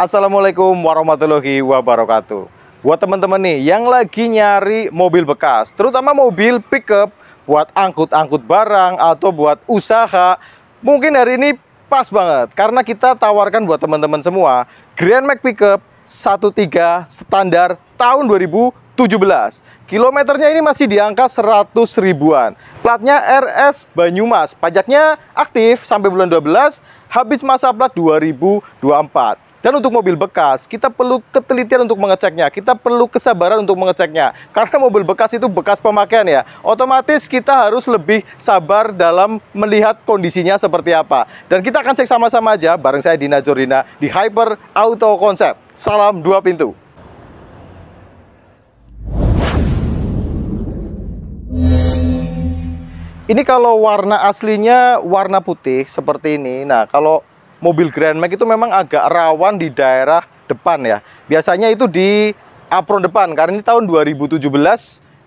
Assalamualaikum warahmatullahi wabarakatuh. Buat teman-teman nih yang lagi nyari mobil bekas, terutama mobil pickup buat angkut-angkut barang atau buat usaha, mungkin hari ini pas banget karena kita tawarkan buat teman-teman semua Grand Max Pickup 13 standar tahun 2017. Kilometernya ini masih di angka 100 ribuan. Platnya RS Banyumas. Pajaknya aktif sampai bulan 12, habis masa plat 2024. Dan untuk mobil bekas, kita perlu ketelitian untuk mengeceknya. Kita perlu kesabaran untuk mengeceknya. Karena mobil bekas itu bekas pemakaian ya. Otomatis kita harus lebih sabar dalam melihat kondisinya seperti apa. Dan kita akan cek sama-sama aja bareng saya Dina Jordina di Hyper Auto Concept. Salam dua pintu. Ini kalau warna aslinya warna putih seperti ini. Nah, kalau mobil Grand Max itu memang agak rawan di daerah depan ya. Biasanya itu di apron depan. Karena ini tahun 2017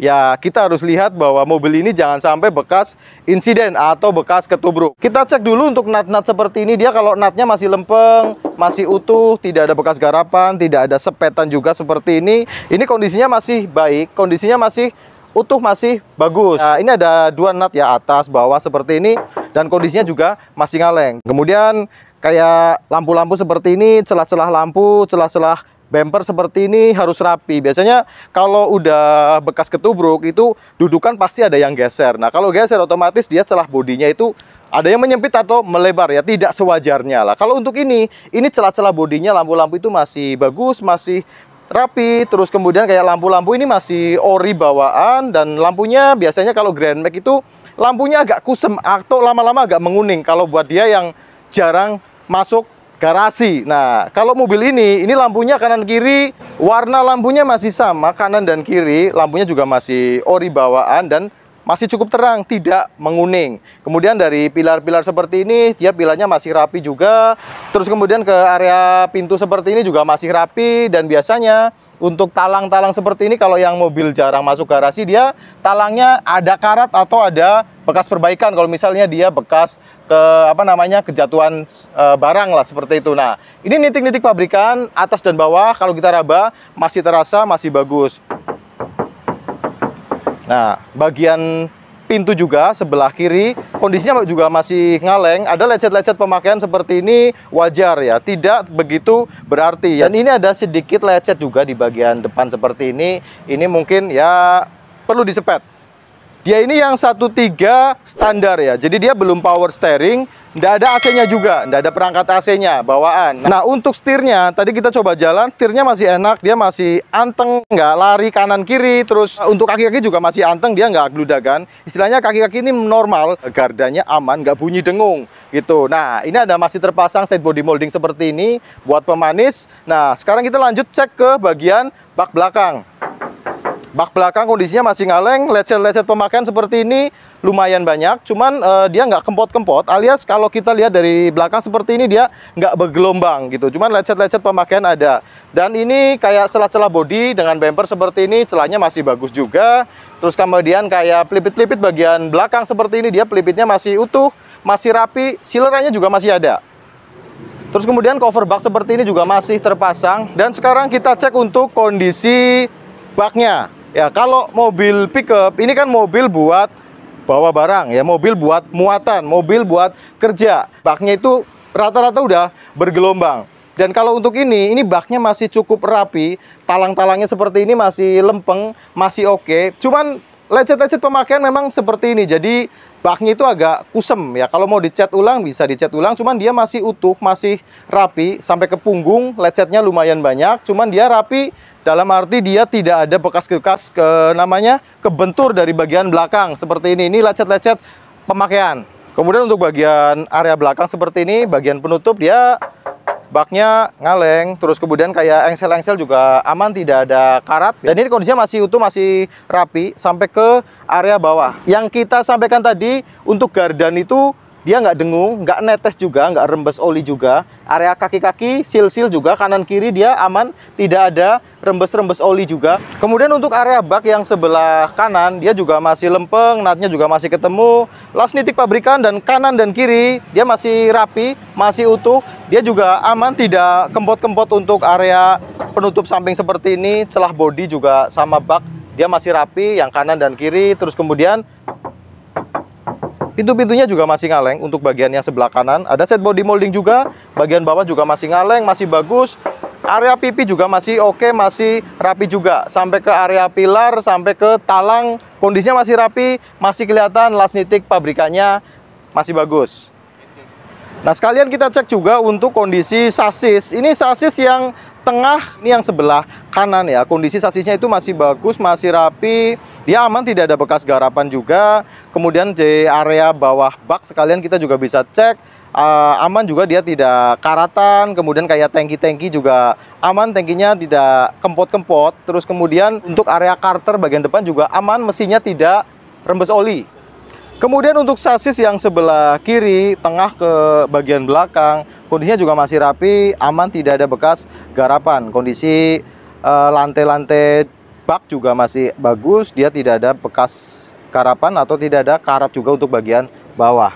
ya, kita harus lihat bahwa mobil ini jangan sampai bekas insiden atau bekas ketubruk. Kita cek dulu untuk nut-nut seperti ini. Dia kalau nutnya masih lempeng, masih utuh, tidak ada bekas garapan, tidak ada sepetan juga seperti ini. Ini kondisinya masih baik, kondisinya masih utuh, masih bagus. Nah, ini ada dua nut ya, atas bawah seperti ini, dan kondisinya juga masih ngaleng. Kemudian kayak lampu-lampu seperti ini, celah-celah lampu, celah-celah bumper seperti ini harus rapi. Biasanya kalau udah bekas ketubruk itu dudukan pasti ada yang geser. Nah, kalau geser otomatis dia celah bodinya itu ada yang menyempit atau melebar ya, tidak sewajarnya lah. Kalau untuk ini celah-celah bodinya, lampu-lampu itu masih bagus, masih rapi. Terus kemudian kayak lampu-lampu ini masih ori bawaan, dan lampunya biasanya kalau Grand Max itu lampunya agak kusem atau lama-lama agak menguning kalau buat dia yang jarang masuk garasi. Nah, kalau mobil ini lampunya kanan kiri, warna lampunya masih sama kanan dan kiri, lampunya juga masih ori bawaan dan masih cukup terang, tidak menguning. Kemudian dari pilar-pilar seperti ini, dia pilarnya masih rapi juga. Terus kemudian ke area pintu seperti ini juga masih rapi. Dan biasanya untuk talang-talang seperti ini, kalau yang mobil jarang masuk garasi, dia talangnya ada karat atau ada bekas perbaikan. Kalau misalnya dia bekas kejatuhan barang lah seperti itu. Nah, ini nitik-nitik pabrikan atas dan bawah. Kalau kita raba masih terasa, masih bagus. Nah, bagian pintu juga sebelah kiri kondisinya juga masih ngaleng. Ada lecet-lecet pemakaian seperti ini wajar ya, tidak begitu berarti. Dan ini ada sedikit lecet juga di bagian depan seperti ini. Ini mungkin ya perlu disepet. Dia ini yang 13 standar ya, jadi dia belum power steering, nggak ada AC-nya juga, nggak ada perangkat AC-nya bawaan. Nah, untuk setirnya, tadi kita coba jalan, setirnya masih enak, dia masih anteng, nggak lari kanan kiri. Terus untuk kaki-kaki juga masih anteng, dia nggak gludagan. Istilahnya kaki-kaki ini normal, gardanya aman, nggak bunyi dengung gitu. Nah, ini ada masih terpasang side body molding seperti ini buat pemanis. Nah, sekarang kita lanjut cek ke bagian bak belakang. Bak belakang kondisinya masih ngaleng, lecet-lecet pemakaian seperti ini lumayan banyak, cuman dia nggak kempot-kempot, alias kalau kita lihat dari belakang seperti ini dia nggak bergelombang gitu, cuman lecet-lecet pemakaian ada. Dan ini kayak celah-celah bodi dengan bumper seperti ini, celahnya masih bagus juga. Terus kemudian kayak pelipit-pelipit bagian belakang seperti ini, dia pelipitnya masih utuh, masih rapi, silerannya juga masih ada. Terus kemudian cover bak seperti ini juga masih terpasang. Dan sekarang kita cek untuk kondisi baknya. Ya, kalau mobil pickup ini kan mobil buat bawa barang ya, mobil buat muatan, mobil buat kerja. Baknya itu rata-rata udah bergelombang. Dan kalau untuk ini baknya masih cukup rapi, talang-talangnya seperti ini masih lempeng, masih oke. Cuman lecet-lecet pemakaian memang seperti ini. Jadi baknya itu agak kusem ya. Kalau mau dicat ulang bisa dicat ulang, cuman dia masih utuh, masih rapi sampai ke punggung. Lecetnya lumayan banyak, cuman dia rapi. Dalam arti dia tidak ada bekas-bekas kebentur dari bagian belakang seperti ini. Ini lecet-lecet pemakaian. Kemudian untuk bagian area belakang seperti ini, bagian penutup dia baknya ngaleng. Terus kemudian kayak engsel-engsel juga aman, tidak ada karat. Dan ini kondisinya masih utuh, masih rapi sampai ke area bawah. Yang kita sampaikan tadi untuk gardan itu dia nggak dengung, nggak netes juga, nggak rembes oli juga. Area kaki-kaki, seal-seal juga, kanan kiri dia aman, tidak ada rembes-rembes oli juga. Kemudian untuk area bak yang sebelah kanan, dia juga masih lempeng, natnya juga masih ketemu. Las nitik pabrikan dan kanan dan kiri, dia masih rapi, masih utuh. Dia juga aman, tidak kempot-kempot untuk area penutup samping seperti ini. Celah bodi juga sama bak, dia masih rapi, yang kanan dan kiri. Terus kemudian pintu-pintunya juga masih ngaleng untuk bagian yang sebelah kanan. Ada set body molding juga. Bagian bawah juga masih ngaleng, masih bagus. Area pipi juga masih oke, masih rapi juga. Sampai ke area pilar, sampai ke talang, kondisinya masih rapi, masih kelihatan las nitik pabrikannya masih bagus. Nah, sekalian kita cek juga untuk kondisi sasis. Ini sasis yang tengah, ini yang sebelah kanan ya. Kondisi sasisnya itu masih bagus, masih rapi. Dia aman, tidak ada bekas garapan juga. Kemudian di area bawah bak sekalian kita juga bisa cek. Aman juga, dia tidak karatan. Kemudian kayak tangki-tangki juga aman, tangkinya tidak kempot-kempot. Terus kemudian untuk area karter bagian depan juga aman, mesinnya tidak rembes oli. Kemudian untuk sasis yang sebelah kiri, tengah ke bagian belakang, kondisinya juga masih rapi, aman, tidak ada bekas garapan. Kondisi lantai-lantai bak juga masih bagus, dia tidak ada bekas garapan atau tidak ada karat juga untuk bagian bawah.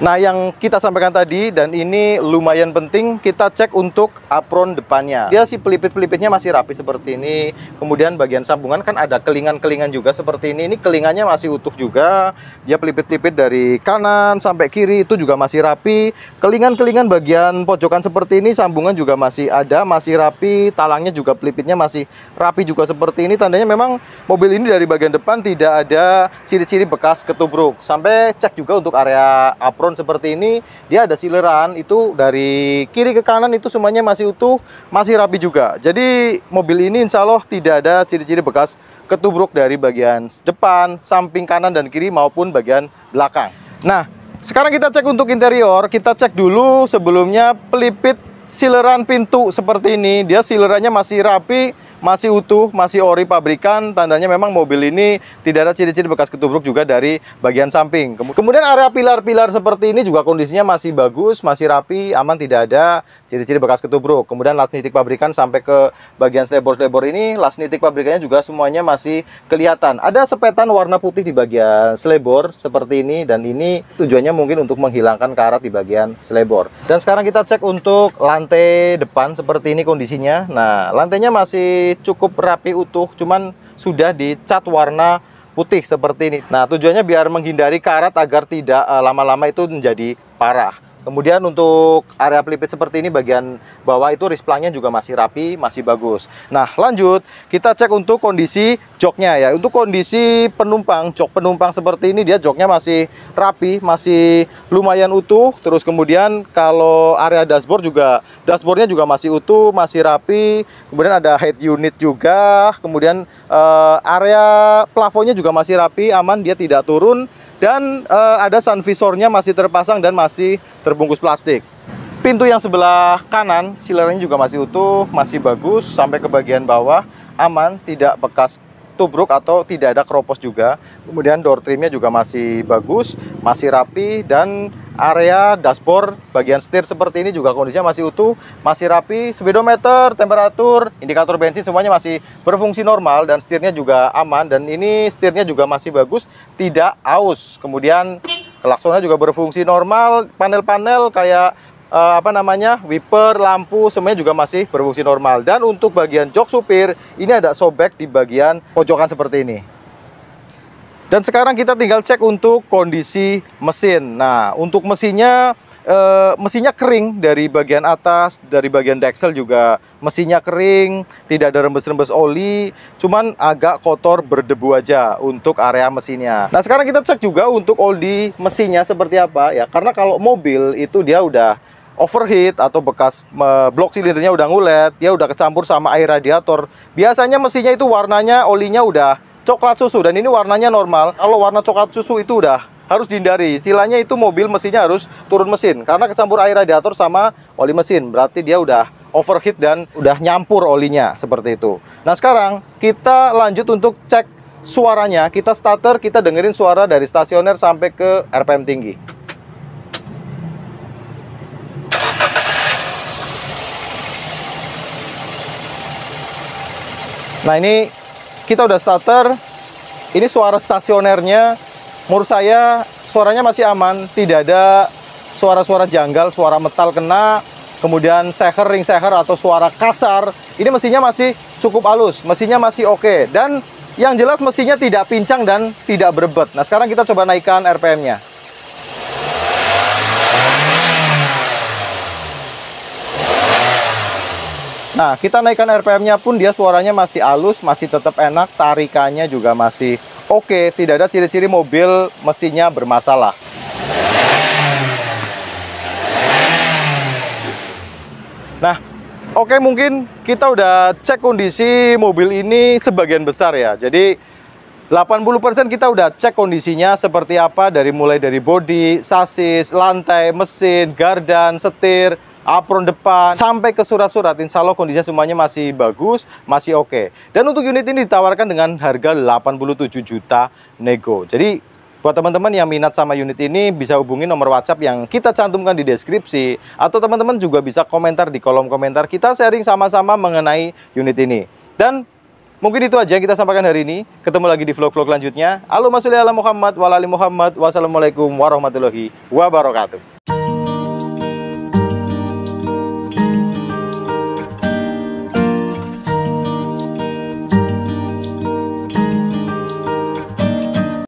Nah, yang kita sampaikan tadi, dan ini lumayan penting, kita cek untuk apron depannya. Dia si pelipit-pelipitnya masih rapi seperti ini. Kemudian bagian sambungan kan ada kelingan-kelingan juga seperti ini. Ini kelingannya masih utuh juga. Dia pelipit-pelipit dari kanan sampai kiri itu juga masih rapi. Kelingan-kelingan bagian pojokan seperti ini, sambungan juga masih ada, masih rapi. Talangnya juga pelipitnya masih rapi juga seperti ini. Tandanya memang mobil ini dari bagian depan tidak ada ciri-ciri bekas ketubruk. Sampai cek juga untuk area apron seperti ini, dia ada sileran itu dari kiri ke kanan, itu semuanya masih utuh, masih rapi juga. Jadi mobil ini insya Allah tidak ada ciri-ciri bekas ketubruk dari bagian depan, samping kanan dan kiri maupun bagian belakang. Nah, sekarang kita cek untuk interior. Kita cek dulu sebelumnya pelipit sileran pintu seperti ini. Dia silerannya masih rapi, masih utuh, masih ori pabrikan. Tandanya memang mobil ini tidak ada ciri-ciri bekas ketubruk juga dari bagian samping. Kemudian area pilar-pilar seperti ini juga kondisinya masih bagus, masih rapi, aman, tidak ada ciri-ciri bekas ketubruk. Kemudian las nitik pabrikan sampai ke bagian selebor-selebor ini, las nitik pabrikannya juga semuanya masih kelihatan. Ada sepetan warna putih di bagian selebor seperti ini, dan ini tujuannya mungkin untuk menghilangkan karat di bagian selebor. Dan sekarang kita cek untuk lantai depan seperti ini kondisinya. Nah, lantainya masih cukup rapi utuh, cuman sudah dicat warna putih seperti ini. Nah, tujuannya biar menghindari karat agar tidak lama-lama itu menjadi parah. Kemudian untuk area pelipit seperti ini bagian bawah itu risplangnya juga masih rapi, masih bagus. Nah, lanjut kita cek untuk kondisi joknya ya. Untuk kondisi penumpang, jok penumpang seperti ini dia joknya masih rapi, masih lumayan utuh. Terus kemudian kalau area dashboard juga, dashboardnya juga masih utuh, masih rapi. Kemudian ada head unit juga. Kemudian area plafonnya juga masih rapi, aman, dia tidak turun. Dan ada sun visornya masih terpasang dan masih terbungkus plastik. Pintu yang sebelah kanan, silerannya juga masih utuh, masih bagus. Sampai ke bagian bawah, aman, tidak bekas tubruk atau tidak ada keropos juga. Kemudian door trimnya juga masih bagus, masih rapi. Dan area dashboard, bagian setir seperti ini juga kondisinya masih utuh, masih rapi. Speedometer, temperatur, indikator bensin semuanya masih berfungsi normal. Dan setirnya juga aman, dan ini setirnya juga masih bagus, tidak aus. Kemudian klaksonnya juga berfungsi normal. Panel-panel kayak wiper, lampu, semuanya juga masih berfungsi normal. Dan untuk bagian jok supir, ini ada sobek di bagian pojokan seperti ini. Dan sekarang kita tinggal cek untuk kondisi mesin. Nah, untuk mesinnya, mesinnya kering dari bagian atas, dari bagian deksel juga mesinnya kering, tidak ada rembes-rembes oli, cuman agak kotor berdebu aja untuk area mesinnya. Nah, sekarang kita cek juga untuk oli mesinnya seperti apa ya. Karena kalau mobil itu dia udah overheat atau bekas blok silindernya udah ngulet, dia udah kecampur sama air radiator. Biasanya mesinnya itu warnanya, olinya udah coklat susu, dan ini warnanya normal. Kalau warna coklat susu itu udah harus dihindari. Istilahnya itu mobil mesinnya harus turun mesin karena kecampur air radiator sama oli mesin. Berarti dia udah overheat dan udah nyampur olinya seperti itu. Nah, sekarang kita lanjut untuk cek suaranya, kita starter, kita dengerin suara dari stasioner sampai ke RPM tinggi. Nah, ini kita udah starter. Ini suara stasionernya, menurut saya suaranya masih aman, tidak ada suara-suara janggal, suara metal kena, kemudian seher, ring seher atau suara kasar. Ini mesinnya masih cukup halus, mesinnya masih oke. Dan yang jelas mesinnya tidak pincang dan tidak berebet. Nah, sekarang kita coba naikkan RPM-nya. Nah, kita naikkan RPM-nya pun dia suaranya masih halus, masih tetap enak, tarikannya juga masih oke, tidak ada ciri-ciri mobil mesinnya bermasalah. Nah, oke, mungkin kita udah cek kondisi mobil ini sebagian besar ya. Jadi 80% kita udah cek kondisinya seperti apa, mulai dari bodi, sasis, lantai, mesin, gardan, setir, apron depan, sampai ke surat-surat. Insya Allah kondisinya semuanya masih bagus, masih oke. Dan untuk unit ini ditawarkan dengan harga 87 juta nego. Jadi buat teman-teman yang minat sama unit ini, bisa hubungi nomor WhatsApp yang kita cantumkan di deskripsi. Atau teman-teman juga bisa komentar di kolom komentar. Kita sharing sama-sama mengenai unit ini. Dan mungkin itu aja yang kita sampaikan hari ini. Ketemu lagi di vlog-vlog selanjutnya. Allahumma sholli ala Muhammad wa ala ali Muhammad. Wassalamualaikum warahmatullahi wabarakatuh.